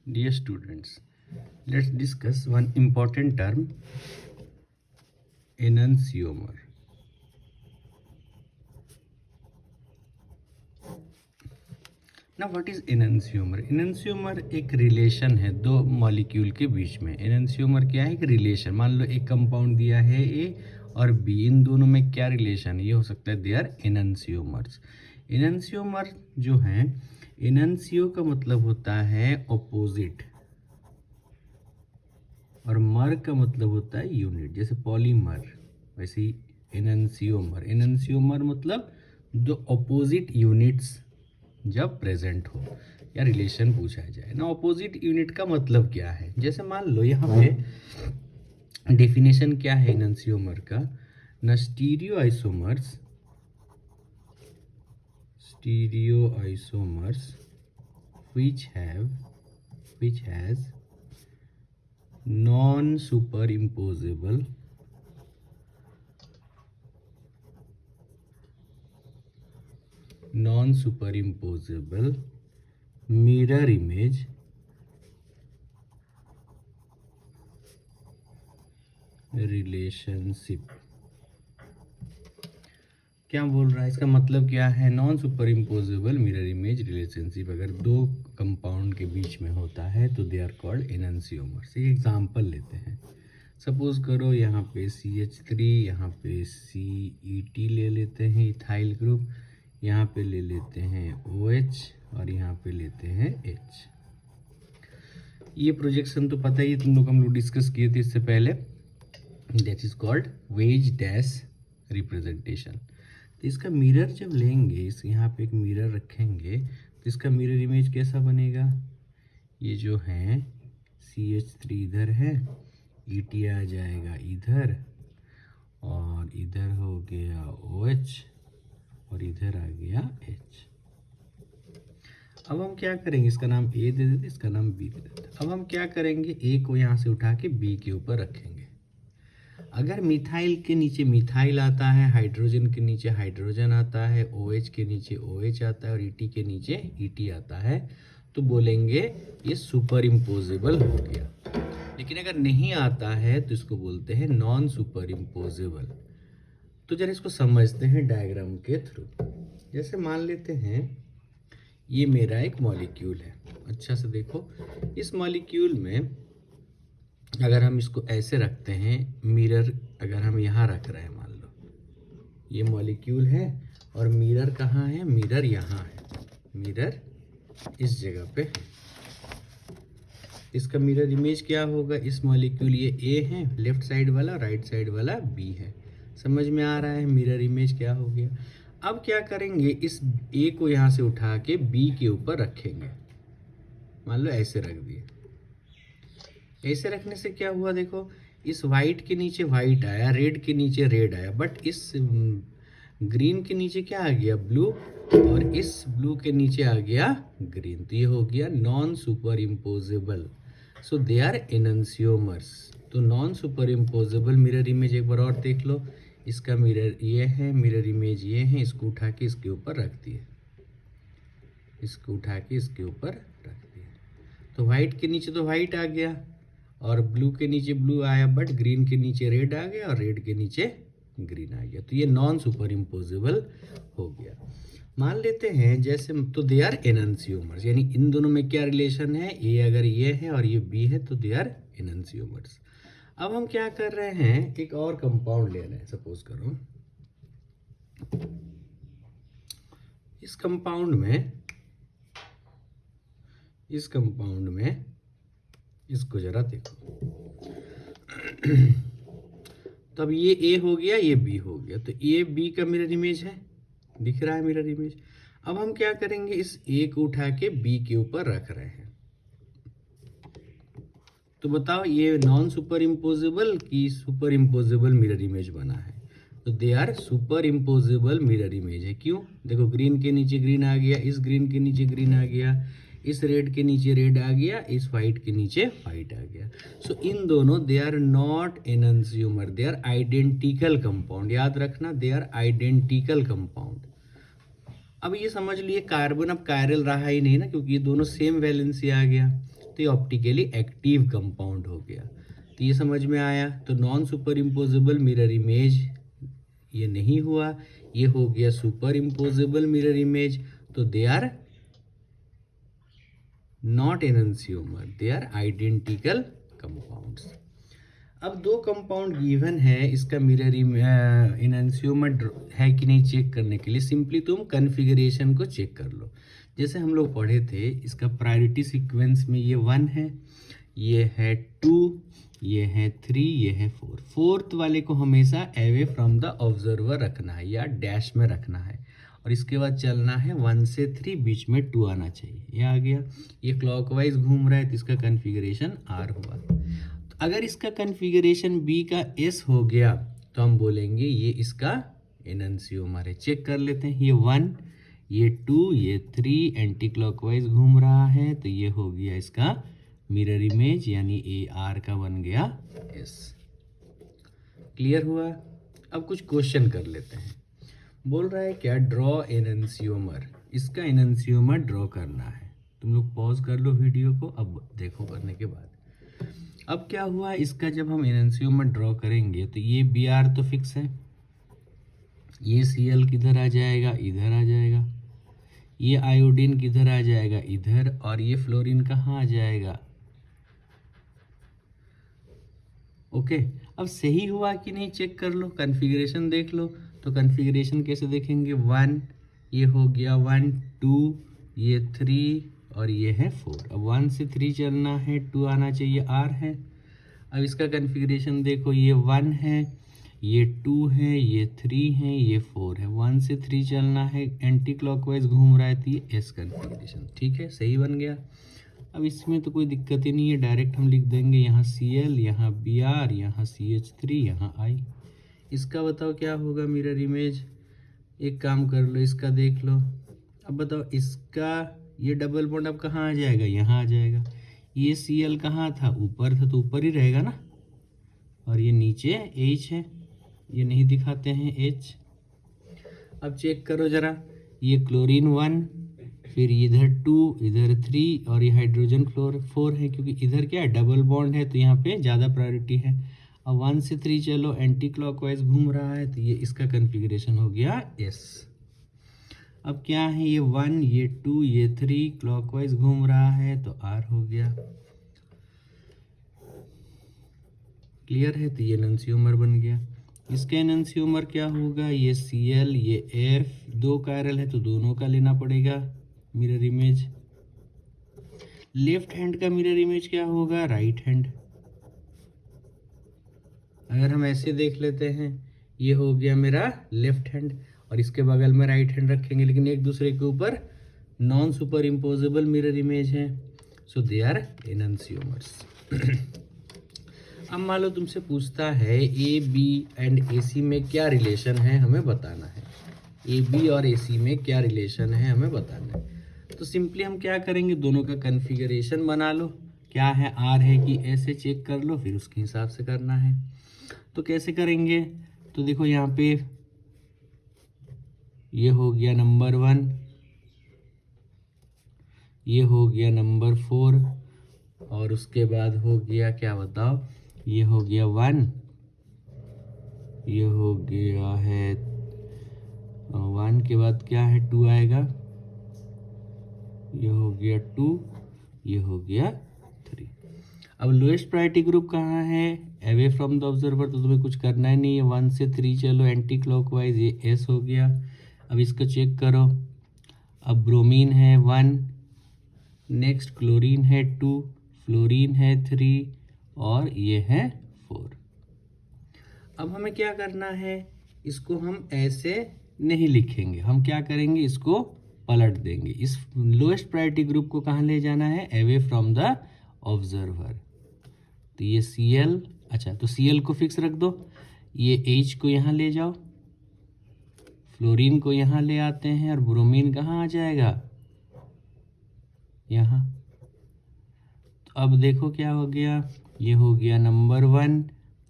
Dear students, let's discuss one important term, enantiomer. Now what is enantiomer? Enantiomer एक relation है दो molecule के बीच में। enantiomer क्या है? एक रिलेशन। मान लो एक कंपाउंड दिया है ए और बी, इन दोनों में क्या रिलेशन है? ये हो सकता है दे आर enantiomers। enantiomer जो है, enantio का मतलब होता है ऑपोजिट और मर का मतलब होता है यूनिट। जैसे पॉलीमर, वैसे ही एनंसियोमर मतलब दो ऑपोजिट यूनिट्स जब प्रेजेंट हो या रिलेशन पूछा जाए ना। ऑपोजिट यूनिट का मतलब क्या है? जैसे मान लो यहाँ पे डेफिनेशन क्या है एनंसियोमर का ना, stereo isomers which has non-superimposable mirror image relationship। क्या बोल रहा है? इसका मतलब क्या है? Non superimposable mirror image relationship अगर दो कंपाउंड के बीच में होता है तो दे आर कॉल्ड एनंसियोमर्स। एक एग्जांपल लेते हैं। सपोज करो यहाँ पे CH3, यहाँ पे CET ले लेते हैं इथाइल ग्रुप, यहाँ पे ले लेते हैं OH और यहाँ पे लेते हैं H। ये प्रोजेक्शन तो पता ही है, हम लोग डिस्कस किए थे इससे पहले। That is called veg dash representation. तो इसका मिरर जब लेंगे, इस यहाँ पे एक मिरर रखेंगे तो इसका मिरर इमेज कैसा बनेगा? ये जो है CH3 इधर है, ET आ जाएगा इधर और इधर हो गया OH और इधर आ गया H। अब हम क्या करेंगे? इसका नाम A दे देते, इसका नाम B दे देते। अब हम क्या करेंगे? A को यहाँ से उठा के B के ऊपर रखेंगे। अगर मिथाइल के नीचे मिथाइल आता है, हाइड्रोजन के नीचे हाइड्रोजन आता है, OH के नीचे OH आता है और ET के नीचे ET आता है, तो बोलेंगे ये सुपर इम्पोजेबल हो गया। लेकिन अगर नहीं आता है तो इसको बोलते हैं नॉन सुपर इम्पोजेबल। तो जरा इसको समझते हैं डायग्राम के थ्रू। जैसे मान लेते हैं ये मेरा एक मॉलिक्यूल है। अच्छा से देखो, इस मॉलिक्यूल में अगर हम इसको ऐसे रखते हैं, मिरर अगर हम यहाँ रख रहे हैं, मान लो ये मॉलिक्यूल है और मिरर कहाँ है? मिरर यहाँ है, मिरर इस जगह पे है। इसका मिरर इमेज क्या होगा? इस मॉलिक्यूल ये A है लेफ्ट साइड वाला, राइट साइड वाला B है। समझ में आ रहा है मिरर इमेज क्या हो गया? अब क्या करेंगे? इस A को यहाँ से उठा के B के ऊपर रखेंगे। मान लो ऐसे रख दिए। ऐसे रखने से क्या हुआ? देखो, इस वाइट के नीचे वाइट आया, रेड के नीचे रेड आया, बट इस ग्रीन के नीचे क्या आ गया? ब्लू, और इस ब्लू के नीचे आ गया ग्रीन। तो ये हो गया non superimposable. So they are enantiomers. तो non superimposable mirror image एक बार और देख लो। इसका मिरर ये है, मिरर इमेज ये है, इसको उठा के इसके ऊपर रख दिए, इसको उठा के इसके ऊपर रख दिए। तो वाइट के नीचे तो वाइट आ गया और ब्लू के नीचे ब्लू आया, बट ग्रीन के नीचे रेड आ गया और रेड के नीचे ग्रीन आ गया। तो ये नॉन सुपर इम्पोजेबल हो गया। मान लेते हैं जैसे, तो दे आर एनंसियोमर्स, यानी इन दोनों में क्या रिलेशन है? ए अगर ये है और ये बी है तो दे आर एनंसियोमर्स। अब हम क्या कर रहे हैं? एक और कंपाउंड ले रहे हैं। सपोज करो इस कंपाउंड में इसको जरा देखो। तब ये A हो गया, ये B हो गया, तो ये B का मिरर इमेज है, दिख रहा है मिरर इमेज। अब हम क्या करेंगे? इस A को उठा के B के ऊपर रख रहे हैं। तो बताओ ये नॉन सुपर इम्पोजेबल की सुपर इम्पोजेबल मिरर इमेज बना है? तो they are superimposable mirror image है। क्यों? देखो, ग्रीन के नीचे ग्रीन आ गया, इस ग्रीन के नीचे ग्रीन आ गया, इस रेड के नीचे रेड आ गया, इस वाइट के नीचे वाइट आ गया। सो इन दोनों they are not enantiomer, they are identical compound. याद रखना, दे आर आइडेंटिकल कंपाउंड। अब ये समझ लिए कार्बन अब कायरल रहा ही नहीं ना, क्योंकि ये दोनों सेम वैलेंसी आ गया। तो ये ऑप्टिकली एक्टिव कंपाउंड हो गया। तो ये समझ में आया। तो non superimposable mirror image ये नहीं हुआ, ये हो गया सुपर इम्पोजेबल मिरर इमेज। तो they are not enantiomer, they are identical compounds. अब दो कंपाउंड गिवन है, इसका मिरर एनंसियोमर है कि नहीं चेक करने के लिए सिंपली तुम कन्फिगरेशन को चेक कर लो। जैसे हम लोग पढ़े थे, इसका प्रायोरिटी सीक्वेंस में ये 1 है, ये है 2, ये है 3, ये है 4। फोर्थ वाले को हमेशा अवे फ्रॉम द ऑब्जर्वर रखना है या डैश में रखना है, और इसके बाद चलना है 1 से 3, बीच में 2 आना चाहिए। ये आ गया। ये क्लॉकवाइज घूम रहा है तो इसका कन्फिगरेशन R हुआ। तो अगर इसका कन्फिगरेशन B का S हो गया तो हम बोलेंगे ये इसका एनंसियोमर है। चेक कर लेते हैं। ये 1, ये 2, ये 3 एंटी क्लॉकवाइज घूम रहा है, तो ये हो गया इसका मिरर इमेज, यानी AR का बन गया S। क्लियर हुआ। अब कुछ क्वेश्चन कर लेते हैं। बोल रहा है क्या, ड्रॉ एनंसियोमर। इसका एनंसियोमर ड्रॉ करना है। तुम लोग पॉज कर लो वीडियो को, अब देखो करने के बाद। अब क्या हुआ, इसका जब हम एनंसियोमर ड्रॉ करेंगे तो ये BR तो फिक्स है, ये Cl किधर आ जाएगा, इधर आ जाएगा, ये आयोडीन किधर आ जाएगा, इधर, और ये फ्लोरीन कहाँ आ जाएगा। ओके। अब सही हुआ कि नहीं चेक कर लो, कन्फिगरेशन देख लो। तो कन्फिगरेशन कैसे देखेंगे, 1 ये हो गया, 1 2 ये 3 और ये है 4। अब 1 से 3 चलना है, 2 आना चाहिए, R है। अब इसका कन्फिगरेशन देखो, ये 1 है, ये 2 है, ये 3 है, ये 4 है। 1 से 3 चलना है, एंटी क्लॉकवाइज घूम रहा है, तो ये S कन्फिगरेशन। ठीक है, सही बन गया। अब इसमें तो कोई दिक्कत ही नहीं है, डायरेक्ट हम लिख देंगे यहाँ Cl, यहाँ Br, यहाँ CH3, यहाँ I। इसका बताओ क्या होगा मिरर इमेज। एक काम कर लो, इसका देख लो। अब बताओ इसका ये डबल बॉन्ड अब कहाँ आ जाएगा, यहाँ आ जाएगा। ये Cl कहाँ था, ऊपर था, तो ऊपर ही रहेगा ना, और ये नीचे H है, ये नहीं दिखाते हैं H। अब चेक करो जरा, ये क्लोरीन 1, फिर इधर 2, इधर 3, और ये हाइड्रोजन फ्लोर 4 है, क्योंकि इधर क्या है, डबल बॉन्ड है, तो यहाँ पे ज़्यादा प्रायोरिटी है। अब 1 से 3 चलो, एंटी क्लॉकवाइज घूम रहा है, तो ये इसका कन्फिगरेशन हो गया S। अब क्या है, ये 1, ये 2, ये 3 क्लॉकवाइज घूम रहा है, तो R हो गया। क्लियर है, तो ये एनंसियोमर बन गया। इसका एनंसियोमर क्या होगा, ये Cl, ये F, 2 कायरल है तो दोनों का लेना पड़ेगा मिरर इमेज। लेफ्ट हैंड का मिरर इमेज क्या होगा, राइट हैंड। अगर हम ऐसे देख लेते हैं, ये हो गया मेरा लेफ्ट हैंड, और इसके बगल में राइट हैंड रखेंगे, लेकिन एक दूसरे के ऊपर non superimposable mirror image है, सो दे आर एनंसियोमर्स। अब मान लो तुमसे पूछता है AB एंड AC में क्या रिलेशन है, हमें बताना है। AB और AC में क्या रिलेशन है, हमें बताना है। तो सिंपली हम क्या करेंगे, दोनों का कन्फिगरेशन बना लो, क्या है, R है कि S है, चेक कर लो, फिर उसके हिसाब से करना है। तो कैसे करेंगे, तो देखो यहाँ पे ये हो गया नंबर 1, ये हो गया नंबर 4, और उसके बाद हो गया क्या बताओ, ये हो गया 1, ये हो गया है 1 के बाद क्या है, 2 आएगा, ये हो गया 2, ये हो गया 3। अब लोएस्ट प्रायोरिटी ग्रुप कहाँ है, अवे फ्रॉम द ऑब्जर्वर, तो तुम्हें कुछ करना ही नहीं है। 1 से 3 चलो, एंटी क्लॉकवाइज, ये S हो गया। अब इसको चेक करो, अब ब्रोमीन है 1, नेक्स्ट क्लोरीन है 2, फ्लोरीन है 3, और ये है 4। अब हमें क्या करना है, इसको हम ऐसे नहीं लिखेंगे, हम क्या करेंगे, इसको पलट देंगे। इस लोएस्ट प्रायोरिटी ग्रुप को कहाँ ले जाना है, अवे फ्रॉम द ऑब्जर्वर। तो ये Cl, अच्छा तो Cl को फिक्स रख दो, ये H को यहाँ ले जाओ, फ्लोरीन को यहाँ ले आते हैं, और ब्रोमीन कहाँ आ जाएगा, यहाँ। तो अब देखो क्या हो गया, ये हो गया नंबर 1,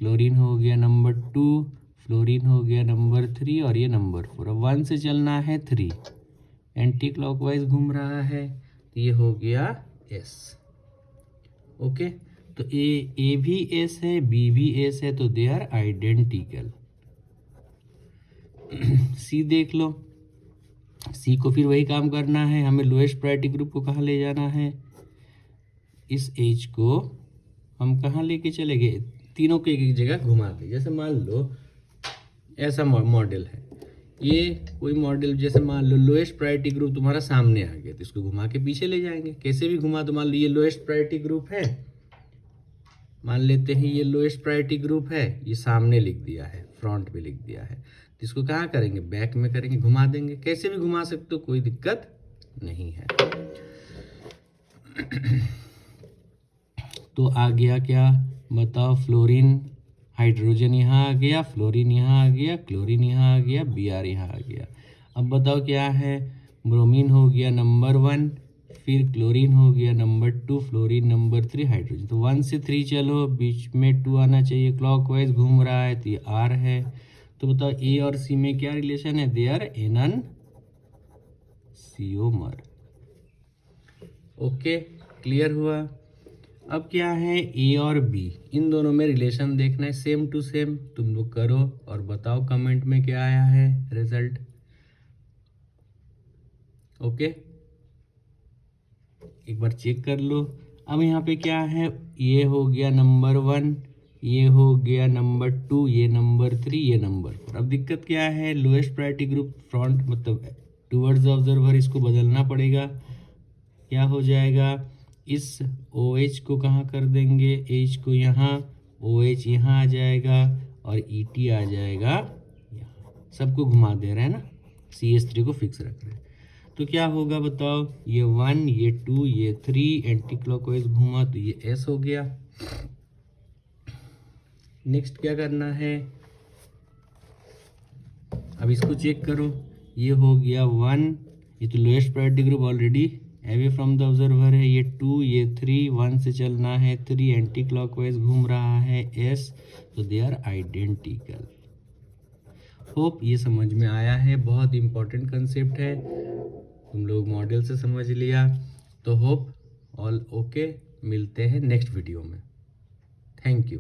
क्लोरीन हो गया नंबर 2, फ्लोरीन हो गया नंबर 3, और ये नंबर 4। अब 1 से चलना है 3, एंटी क्लॉकवाइज घूम रहा है, तो ये हो गया S। ओके, तो ए भी एस है, बी भी एस है, तो दे आर आइडेंटिकल। सी देख लो, सी को फिर वही काम करना है, हमें लोएस्ट प्रायोरिटी ग्रुप को कहाँ ले जाना है, इस एज को हम कहाँ लेके चले गए, तीनों को एक एक जगह घुमा के। जैसे मान लो ऐसा मॉडल है, ये कोई मॉडल, जैसे मान लो लोएस्ट प्रायोरिटी ग्रुप तुम्हारा सामने आ गया, तो इसको घुमा के पीछे ले जाएंगे, कैसे भी घुमा। तो मान लो ये लोएस्ट प्रायोरिटी ग्रुप है, मान लेते हैं ये लोएस्ट प्रायोरिटी ग्रुप है, ये सामने लिख दिया है, फ्रंट पे लिख दिया है, तो इसको कहाँ करेंगे, बैक में करेंगे, घुमा देंगे, कैसे भी घुमा सकते हो, कोई दिक्कत नहीं है। तो आ गया क्या बताओ, फ्लोरीन, हाइड्रोजन यहाँ आ गया, फ्लोरीन यहाँ आ गया, क्लोरीन यहाँ आ गया, Br यहाँ आ गया। अब बताओ क्या है, ब्रोमीन हो गया नंबर 1, फिर क्लोरीन हो गया नंबर 2, फ्लोरीन नंबर 3, हाइड्रोजन। तो 1 से 3 चलो, बीच में 2 आना चाहिए, क्लॉकवाइज घूम रहा है, तो ये R है। तो बताओ ए और सी में क्या रिलेशन है, दे आर एननसियोमर। ओके, क्लियर हुआ। अब क्या है, ए और बी, इन दोनों में रिलेशन देखना है, सेम टू सेम। तुम लोग करो और बताओ कमेंट में क्या आया है रिजल्ट। ओके, एक बार चेक कर लो। अब यहाँ पे क्या है, ये हो गया नंबर 1, ये हो गया नंबर 2, ये नंबर 3, ये नंबर 4। अब दिक्कत क्या है, लोएस्ट प्रायोरिटी ग्रुप फ्रंट मतलब टूवर्ड्स ऑब्जर्वर, इसको बदलना पड़ेगा। क्या हो जाएगा, इस OH को कहाँ कर देंगे, H को यहाँ, OH यहाँ आ जाएगा और ET आ जाएगा यहाँ। सबको घुमा दे रहे हैं ना, CH3 को फिक्स रख रहे हैं। तो क्या होगा बताओ, ये 1, ये 2, ये 3 एंटी क्लॉकवाइज घुमा, तो ये S हो गया। नेक्स्ट क्या करना है, अब इसको चेक करो, ये हो गया 1, ये तो lowest priority group already away from the observer है, ये 2, ये 3, 1 से चलना है, 3 एंटी क्लॉकवाइज घूम रहा है, S, तो दे आर आइडेंटिकल। होप ये समझ में आया है, बहुत इंपॉर्टेंट कंसेप्ट है, तुम लोग मॉडल से समझ लिया। तो होप ऑल ओके, मिलते हैं नेक्स्ट वीडियो में। Thank you.